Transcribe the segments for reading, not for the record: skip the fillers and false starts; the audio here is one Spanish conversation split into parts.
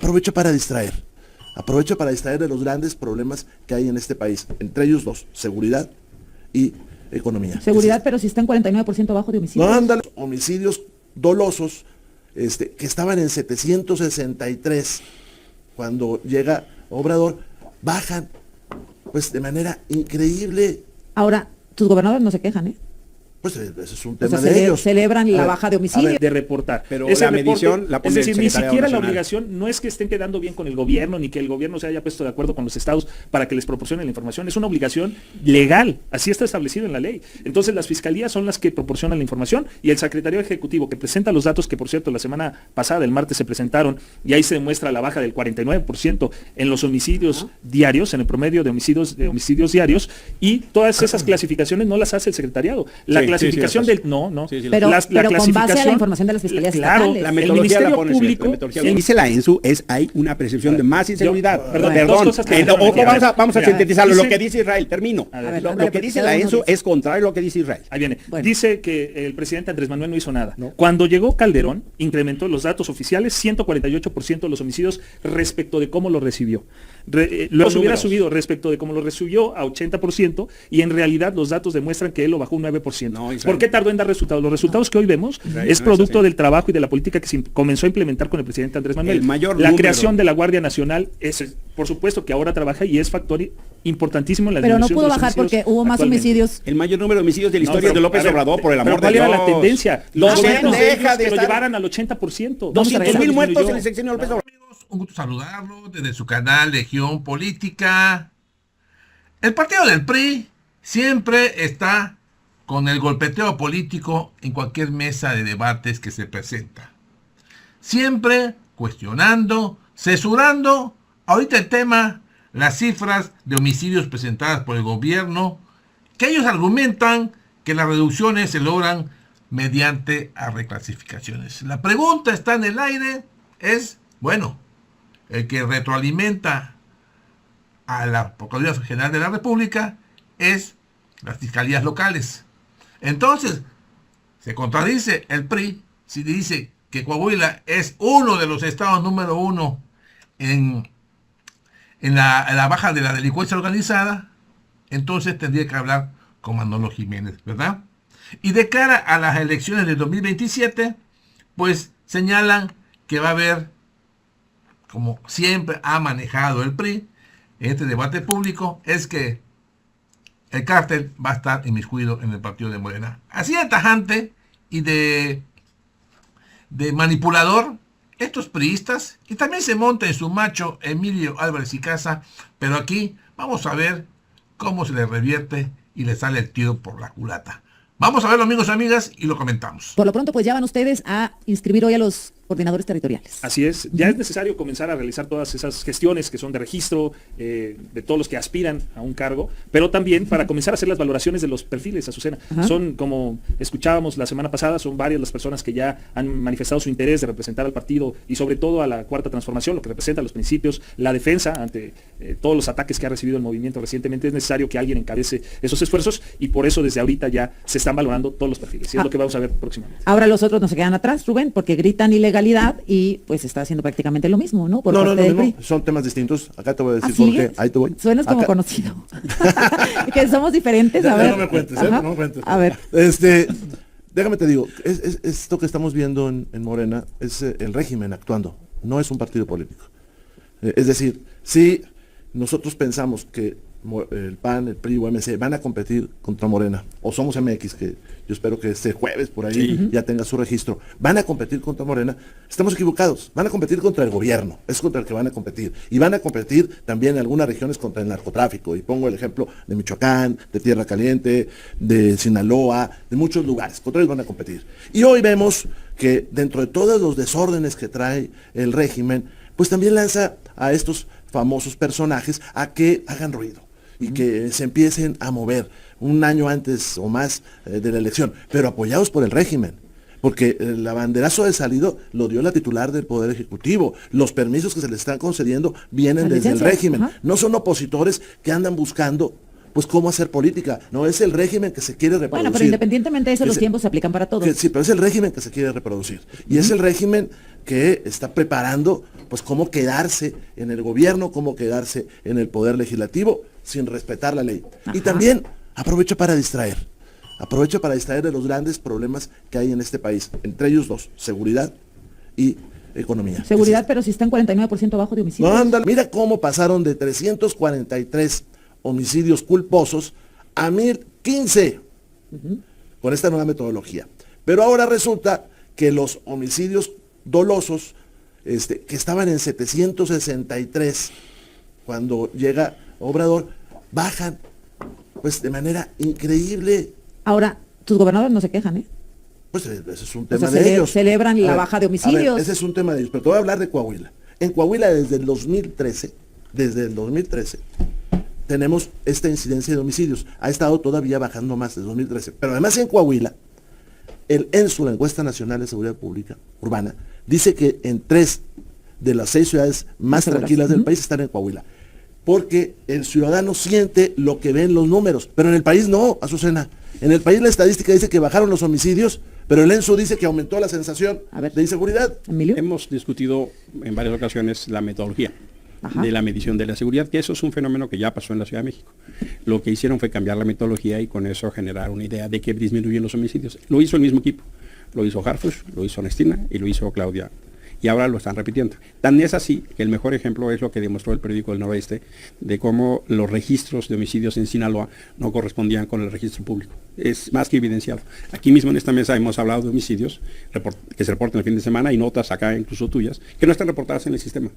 aprovecha para distraer. Aprovecha para distraer de los grandes problemas que hay en este país. Entre ellos dos, seguridad y economía. Seguridad, pero si está en 49% abajo de homicidios. No, andan homicidios dolosos, que estaban en 763 cuando llega Obrador, bajan pues de manera increíble. Ahora, tus gobernadores no se quejan, ¿eh? Pues ese es un tema de ellos. Celebran la baja de homicidios. De reportar. Pero la medición la pone es decir, ni siquiera Nacional. La obligación no es que estén quedando bien con el gobierno, ni que el gobierno se haya puesto de acuerdo con los estados para que les proporcionen la información. Es una obligación legal, así está establecido en la ley. Entonces las fiscalías son las que proporcionan la información y el secretario ejecutivo que presenta los datos que, por cierto, la semana pasada, el martes, se presentaron, y ahí se demuestra la baja del 49% en los homicidios diarios, en el promedio de homicidios diarios, y todas esas clasificaciones no las hace el secretariado. La clasificación del... No. Pero con base a la información de las fiscalías estatales. La metodología la pone público, dice la ENSU, hay una percepción de más inseguridad. Vamos a sintetizarlo. Lo que dice Israel, termino. Lo que dice la ENSU es contrario a lo que dice Israel. Ahí viene. Bueno. Dice que el presidente Andrés Manuel no hizo nada. No. Cuando llegó Calderón, incrementó los datos oficiales 148% de los homicidios respecto de cómo lo recibió. Luego hubiera subido respecto de cómo lo recibió a 80%, y en realidad los datos demuestran que él lo bajó un 9%. No, ¿por qué tardó en dar resultados? Los resultados que hoy vemos es producto del trabajo y de la política que se comenzó a implementar con el presidente Andrés Manuel. La creación de la Guardia Nacional es, por supuesto, que ahora trabaja y es factor importantísimo en la disminución. Pero no pudo bajar porque hubo más homicidios. El mayor número de homicidios de la historia de López Obrador, por el amor de Dios. ¿Cuál era la tendencia? Los gobiernos de ellos que lo llevaran al 80%. 200,000 muertos en el sexenio de López Obrador. Un gusto saludarlo desde su canal Legión Política. El partido del PRI siempre está con el golpeteo político en cualquier mesa de debates que se presenta. Siempre cuestionando, censurando. Ahorita el tema, las cifras de homicidios presentadas por el gobierno, que ellos argumentan que las reducciones se logran mediante a reclasificaciones. La pregunta está en el aire, el que retroalimenta a la Procuraduría General de la República es las fiscalías locales. Entonces, se contradice el PRI si dice que Coahuila es uno de los estados número 1 en la baja de la delincuencia organizada. Entonces tendría que hablar con Manolo Jiménez, ¿verdad? Y de cara a las elecciones del 2027, pues señalan que va a haber, como siempre ha manejado el PRI en este debate público, es que el cártel va a estar inmiscuido en el partido de Morena. Así de tajante y de manipulador, estos priistas, y también se monta en su macho Emilio Álvarez y Casa, pero aquí vamos a ver cómo se le revierte y le sale el tiro por la culata. Vamos a verlo, amigos y amigas, y lo comentamos. Por lo pronto, pues ya van ustedes a inscribir hoy a los coordinadores territoriales. Así es, ya es necesario comenzar a realizar todas esas gestiones que son de registro, de todos los que aspiran a un cargo, pero también para comenzar a hacer las valoraciones de los perfiles, Azucena. Son, como escuchábamos la semana pasada, son varias las personas que ya han manifestado su interés de representar al partido y sobre todo a la Cuarta Transformación, lo que representa los principios, la defensa ante todos los ataques que ha recibido el movimiento recientemente. Es necesario que alguien encabece esos esfuerzos y por eso desde ahorita ya se están valorando todos los perfiles, y es lo que vamos a ver próximamente. Ahora los otros no se quedan atrás, Rubén, porque gritan ilegalidad y pues está haciendo prácticamente lo mismo, ¿no? No, son temas distintos. Acá te voy a decir por qué. Ahí te voy. Suenas como conocido. Que somos diferentes, a ver. No me cuentes, no me cuentes. A ver. Déjame te digo, esto que estamos viendo en Morena es el régimen actuando, no es un partido político. Es decir, si nosotros pensamos que el PAN, el PRI o MC van a competir contra Morena, o Somos MX, que yo espero que este jueves por ahí ya tenga su registro, van a competir contra Morena, estamos equivocados. Van a competir contra el gobierno, es contra el que van a competir, y van a competir también en algunas regiones contra el narcotráfico, y pongo el ejemplo de Michoacán, de Tierra Caliente, de Sinaloa, de muchos lugares, contra ellos van a competir. Y hoy vemos que dentro de todos los desórdenes que trae el régimen, pues también lanza a estos famosos personajes a que hagan ruido y que se empiecen a mover un año antes o más de la elección, pero apoyados por el régimen, porque el banderazo de salida lo dio la titular del Poder Ejecutivo. Los permisos que se les están concediendo vienen desde el régimen. No son opositores que andan buscando pues cómo hacer política. No es el régimen que se quiere reproducir. Bueno, pero independientemente de eso, los tiempos se aplican para todos. Sí, pero es el régimen que se quiere reproducir. Y es el régimen que está preparando, pues, cómo quedarse en el gobierno, cómo quedarse en el poder legislativo sin respetar la ley. Ajá. Y también aprovecho para distraer de los grandes problemas que hay en este país. Entre ellos dos, seguridad y economía. Seguridad, pero si está en 49% abajo de homicidios. No, ándale. Mira cómo pasaron de 343 homicidios culposos a 1015 con esta nueva metodología. Pero ahora resulta que los homicidios dolosos, que estaban en 763 cuando llega Obrador, bajan pues de manera increíble. Ahora, tus gobernadores no se quejan, ¿eh? Pues ese es un tema O sea, de ellos. celebran la baja de homicidios. A ver, ese es un tema de ellos, pero te voy a hablar de Coahuila. En Coahuila desde el 2013, tenemos esta incidencia de homicidios. Ha estado todavía bajando más desde 2013. Pero además en Coahuila, el ENSU, la Encuesta Nacional de Seguridad Pública Urbana, dice que en 3 de las 6 ciudades más tranquilas del país están en Coahuila. Porque el ciudadano siente lo que ven los números, pero en el país no, Azucena. En el país la estadística dice que bajaron los homicidios, pero el ENSU dice que aumentó la sensación de inseguridad. ¿Emilio? Hemos discutido en varias ocasiones la metodología Ajá. de la medición de la seguridad, que eso es un fenómeno que ya pasó en la Ciudad de México. Lo que hicieron fue cambiar la metodología y con eso generar una idea de que disminuyen los homicidios. Lo hizo el mismo equipo, lo hizo Harfuch, lo hizo Ernestina y lo hizo Claudia. Y ahora lo están repitiendo. Tan es así que el mejor ejemplo es lo que demostró el periódico del Noroeste, de cómo los registros de homicidios en Sinaloa no correspondían con el registro público. Es más que evidenciado. Aquí mismo en esta mesa hemos hablado de homicidios que se reportan el fin de semana y notas acá, incluso tuyas, que no están reportadas en el sistema.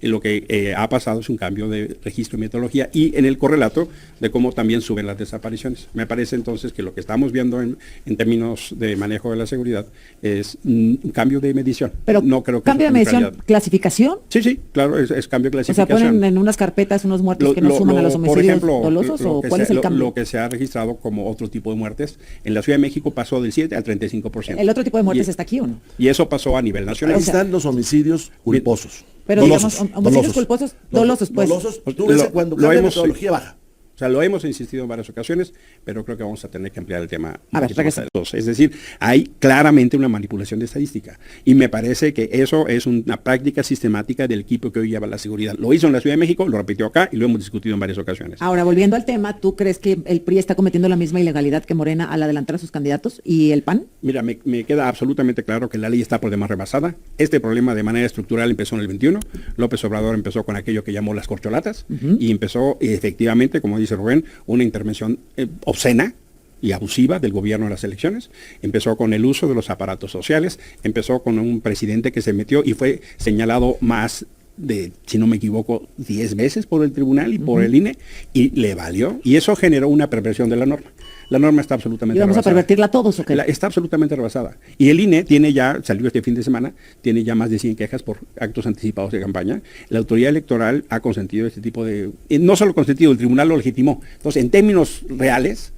Y lo que ha pasado es un cambio de registro y metodología y en el correlato de cómo también suben las desapariciones. Me parece entonces que lo que estamos viendo en términos de manejo de la seguridad es un cambio de medición. Pero no creo que cambio de medición, clasificación. Sí, claro, es cambio de O sea, clasificación. ponen en unas carpetas unos muertos que no suman a los homicidios por ejemplo, dolosos, ¿o cuál es el cambio? Lo que se ha registrado como otro tipo de muertes, en la Ciudad de México pasó del 7 al 35%. ¿El otro tipo de muertes está aquí o no? Y eso pasó a nivel nacional. Ahí están los homicidios culposos. Pero Dolosos, digamos, homicidios culposos, dolosos, pues. Dolosos, tú ves que cuando cambia la metodología baja. O sea, lo hemos insistido en varias ocasiones, pero creo que vamos a tener que ampliar el tema. A ver, regresa. Es decir, hay claramente una manipulación de estadística. Y me parece que eso es una práctica sistemática del equipo que hoy lleva la seguridad. Lo hizo en la Ciudad de México, lo repitió acá y lo hemos discutido en varias ocasiones. Ahora, volviendo al tema, ¿tú crees que el PRI está cometiendo la misma ilegalidad que Morena al adelantar a sus candidatos y el PAN? Mira, me queda absolutamente claro que la ley está por demás rebasada. Este problema de manera estructural empezó en el 21. López Obrador empezó con aquello que llamó las corcholatas y empezó efectivamente, como dice Rubén, una intervención obscena y abusiva del gobierno en las elecciones. Empezó con el uso de los aparatos sociales, empezó con un presidente que se metió y fue señalado más de, si no me equivoco, 10 veces por el tribunal y por el INE, y le valió. Y eso generó una perversión de la norma. La norma está absolutamente ¿Y vamos rebasada. a pervertirla todos o qué? Está absolutamente rebasada. Y el INE tiene ya, salió este fin de semana, tiene ya más de 100 quejas por actos anticipados de campaña. La autoridad electoral ha consentido este tipo de... No solo consentido, el tribunal lo legitimó. Entonces, en términos reales,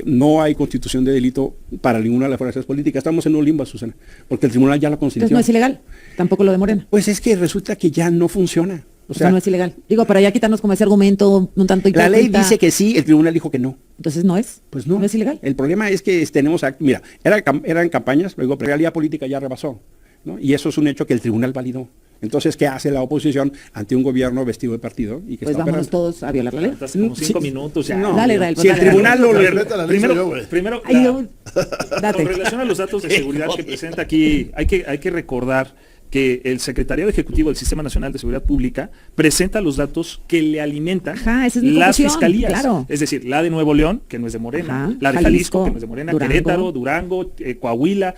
no hay constitución de delito para ninguna de las fuerzas políticas. Estamos en un limbo, Susana, porque el tribunal ya la consintió. Entonces no es ilegal, tampoco lo de Morena. Pues es que resulta que ya no funciona. O sea, no es ilegal. Digo, para ya quitarnos como ese argumento un tanto hipócrita. La ley dice que sí, el tribunal dijo que no. Entonces no es. Pues no. No es ilegal. El problema es que tenemos, mira, eran campañas, luego la realidad política ya rebasó, ¿no? Y eso es un hecho que el tribunal validó. Entonces, ¿qué hace la oposición ante un gobierno vestido de partido? Y que pues vámonos todos a violar la ley. Hace como 5 minutos ya. No, dale, Israel. Si el tribunal Primero, con relación a los datos de seguridad que presenta aquí, hay que recordar que el Secretariado Ejecutivo del Sistema Nacional de Seguridad Pública presenta los datos que le alimentan las fiscalías. Claro. Es decir, la de Nuevo León, que no es de Morena, la de Jalisco, que no es de Morena, Durango. Querétaro, Durango, Coahuila,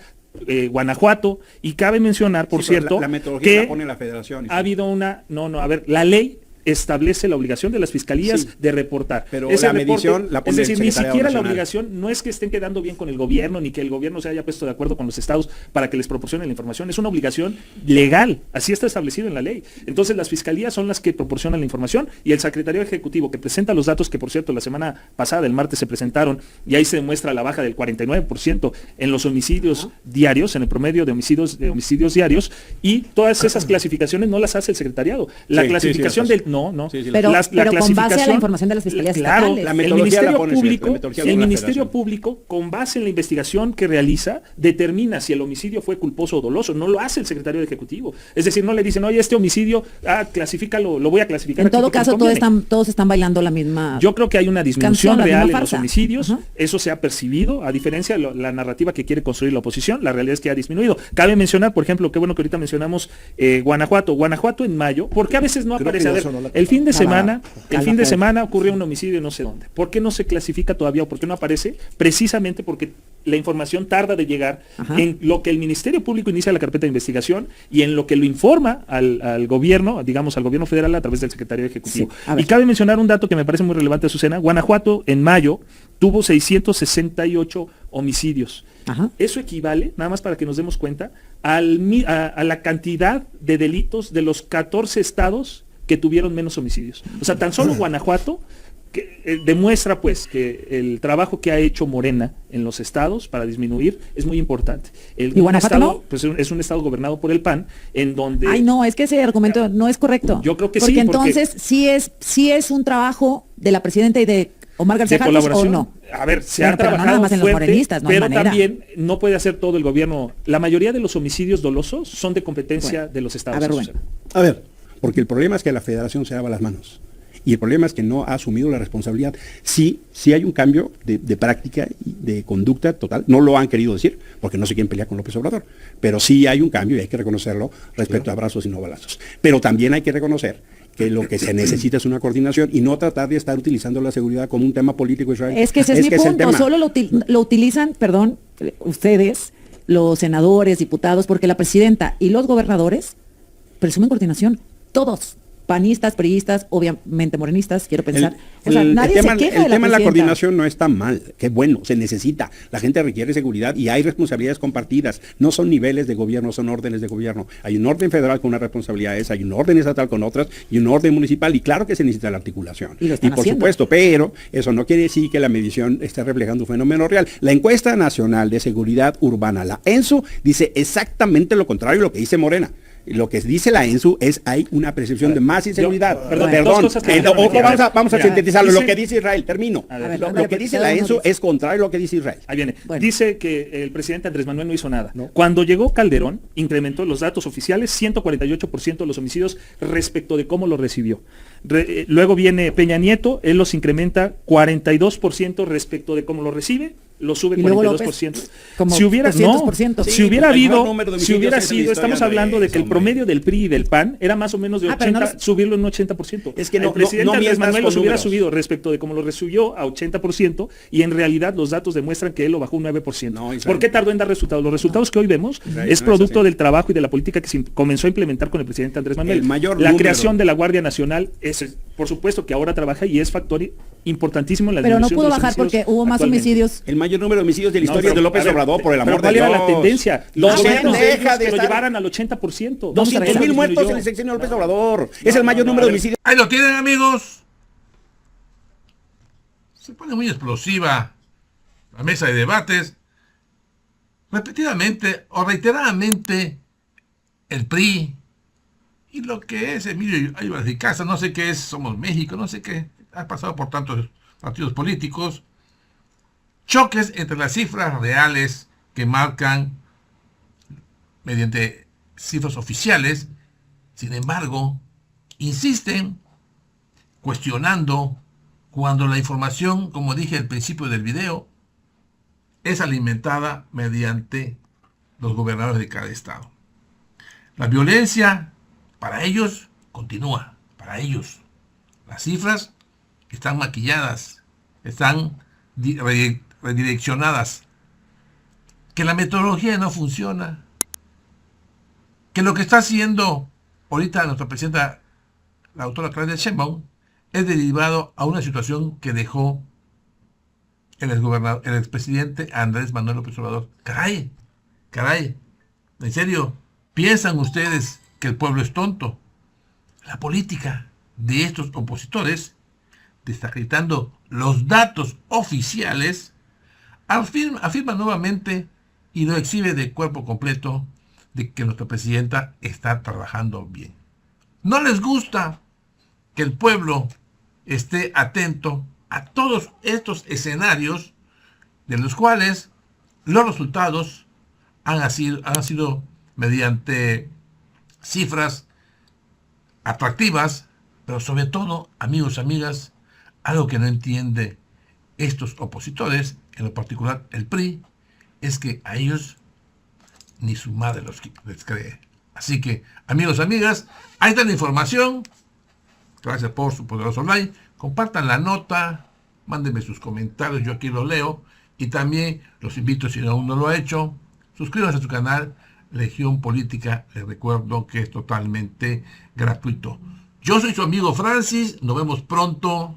Guanajuato, y cabe mencionar, por cierto, la metodología que la pone la Federación. ha habido la ley establece la obligación de las fiscalías de reportar. Pero esa medición la pone es decir, ni siquiera Nacional. la obligación no es que estén quedando bien con el gobierno, ni que el gobierno se haya puesto de acuerdo con los estados para que les proporcionen la información. Es una obligación legal, así está establecido en la ley. Entonces las fiscalías son las que proporcionan la información y el Secretario Ejecutivo que presenta los datos que, por cierto, la semana pasada, el martes, se presentaron, y ahí se demuestra la baja del 49% en los homicidios diarios, en el promedio de homicidios diarios, y todas esas clasificaciones no las hace el secretariado. La clasificación del No. Sí, Pero, La pero con base a la clasificación- información de las fiscalías Claro, estatales. la el metodología Ministerio la pone Público, la metodología la el pone la Ministerio Federación. Público, con base en la investigación que realiza, determina si el homicidio fue culposo o doloso. No lo hace el secretario de Ejecutivo. Es decir, no le dicen, oye, este homicidio, clasifícalo, lo voy a clasificar. En aquí todo porque caso, me conviene". todos están bailando la misma. Yo creo que hay una disminución Canción, la real misma en los farsa. homicidios. Ajá. Eso se ha percibido, a diferencia de la narrativa que quiere construir la oposición. La realidad es que ha disminuido. Cabe mencionar, por ejemplo, qué bueno que ahorita mencionamos Guanajuato. Guanajuato en mayo, ¿por qué a veces no Creo aparece? que A ya ver, sonó la el fin de semana, Cala, ocurrió un homicidio no sé dónde. ¿Por qué no se clasifica todavía o por qué no aparece? Precisamente porque la información tarda de llegar Ajá. en lo que el Ministerio Público inicia la carpeta de investigación y en lo que lo informa al gobierno, digamos al gobierno federal a través del secretario de Ejecutivo. Sí, a ver. Y cabe mencionar un dato que me parece muy relevante, Azucena. Guanajuato en mayo tuvo 668 homicidios. Ajá. Eso equivale, nada más para que nos demos cuenta, a la cantidad de delitos de los 14 estados que tuvieron menos homicidios. O sea, tan solo Guanajuato demuestra pues que el trabajo que ha hecho Morena en los estados para disminuir es muy importante. ¿Y Guanajuato no? Pues es un estado gobernado por el PAN, en donde... Ay, no, es que ese argumento no es correcto. Yo creo que porque sí, entonces sí es un trabajo de la presidenta y de Omar García de Harfuch, colaboración. ¿o no? A ver, se Bueno, ha pero no trabajado nada más en los fuerte, morenistas, no hay pero manera. también no puede hacer todo el gobierno. La mayoría de los homicidios dolosos son de competencia Bueno, de los estados. a ver, Azucena. A ver, porque el problema es que la federación se lava las manos. Y el problema es que no ha asumido la responsabilidad. Sí hay un cambio de práctica y de conducta total. No lo han querido decir, porque no se quieren pelear con López Obrador. Pero sí hay un cambio y hay que reconocerlo respecto a abrazos y no balazos. Pero también hay que reconocer que lo que se necesita es una coordinación y no tratar de estar utilizando la seguridad como un tema político israelí. Es que ese es mi el punto. tema. Solo lo utilizan, perdón, ustedes, los senadores, diputados, porque la presidenta y los gobernadores presumen coordinación. Todos. Panistas, priistas, obviamente morenistas, quiero pensar. Nadie se queja de el tema de la presidenta. coordinación no está mal, qué bueno, se necesita. La gente requiere seguridad y hay responsabilidades compartidas. No son niveles de gobierno, son órdenes de gobierno. Hay un orden federal con unas responsabilidades, hay un orden estatal con otras y un orden municipal. Y claro que se necesita la articulación. Y lo están por haciendo. supuesto, pero eso no quiere decir que la medición esté reflejando un fenómeno real. La encuesta nacional de seguridad urbana, la ENSU, dice exactamente lo contrario de lo que dice Morena. Lo que dice la ENSU es hay una percepción de más inseguridad. Perdón, Perdón, dos cosas que vamos a Mira, sintetizarlo. dice- Lo que dice Israel, termino. A ver, Lo que dice la ENSU es contrario a lo que dice Israel. Ahí viene. Bueno. Dice que el presidente Andrés Manuel no hizo nada. Cuando llegó Calderón, incrementó los datos oficiales, 148% de los homicidios respecto de cómo lo recibió. Luego viene Peña Nieto, él los incrementa 42% respecto de cómo lo recibe, lo sube Y luego 42%. López, como si hubiera, 200%. si hubiera el mayor habido, número de si homicidios hubiera es en la sido, historia estamos de hablando de que el hombre. promedio del PRI y del PAN era más o menos de 80, pero no los- subirlo en un 80%. Es que no- el presidente no Andrés mientas Manuel con los hubiera números. subido respecto de cómo lo recibió a 80% y en realidad los datos demuestran que él lo bajó un 9%. No, Israel. ¿Por qué tardó en dar resultados? Los resultados que hoy vemos Israel, es no es producto así. del trabajo y de la política que se comenzó a implementar con el presidente Andrés Manuel. El mayor la número. creación de la Guardia Nacional es, por supuesto, que ahora trabaja y es factor importantísimo en la Pero no disminución pudo de los bajar porque homicidios hubo más actualmente. homicidios. El mayor número de homicidios de la No, historia pero, de López a ver, Obrador, por el pero amor de ¿cuál Dios. era la tendencia? Los Ah, gobiernos bueno, de deja ellos de que lo estar- llevaran al 80%. 200,000 Eso muertos en disminuyó. el sexenio de López Obrador. Es el mayor número de homicidios. Ahí lo tienen, amigos. Se pone muy explosiva la mesa de debates. Repetidamente o reiteradamente el PRI y lo que es Emilio Aybar de Casa, no sé qué es Somos México, no sé qué, ha pasado por tantos partidos políticos. Choques entre las cifras reales que marcan mediante cifras oficiales. Sin embargo, insisten cuestionando cuando la información, como dije al principio del video, es alimentada mediante los gobernadores de cada estado. La violencia para ellos continúa, para ellos. Las cifras están maquilladas, están redireccionadas. Que la metodología no funciona. Que lo que está haciendo ahorita nuestra presidenta, la doctora Claudia Sheinbaum, es derivado a una situación que dejó el expresidente Andrés Manuel López Obrador. Caray, en serio, ¿piensan ustedes que el pueblo es tonto? La política de estos opositores, desacreditando los datos oficiales, afirma nuevamente y lo exhibe de cuerpo completo de que nuestra presidenta está trabajando bien. No les gusta, que el pueblo esté atento a todos estos escenarios de los cuales los resultados han sido mediante cifras atractivas, pero sobre todo, amigos, amigas, algo que no entiende estos opositores, en lo particular el PRI, es que a ellos ni su madre les cree. Así que, amigos, amigas, ahí está la información. Gracias por su poderoso like. Compartan la nota, mándenme sus comentarios, yo aquí los leo. Y también los invito, si aún no lo ha hecho, suscríbanse a su canal Legión Política. Les recuerdo que es totalmente gratuito. Yo soy su amigo Francis, nos vemos pronto.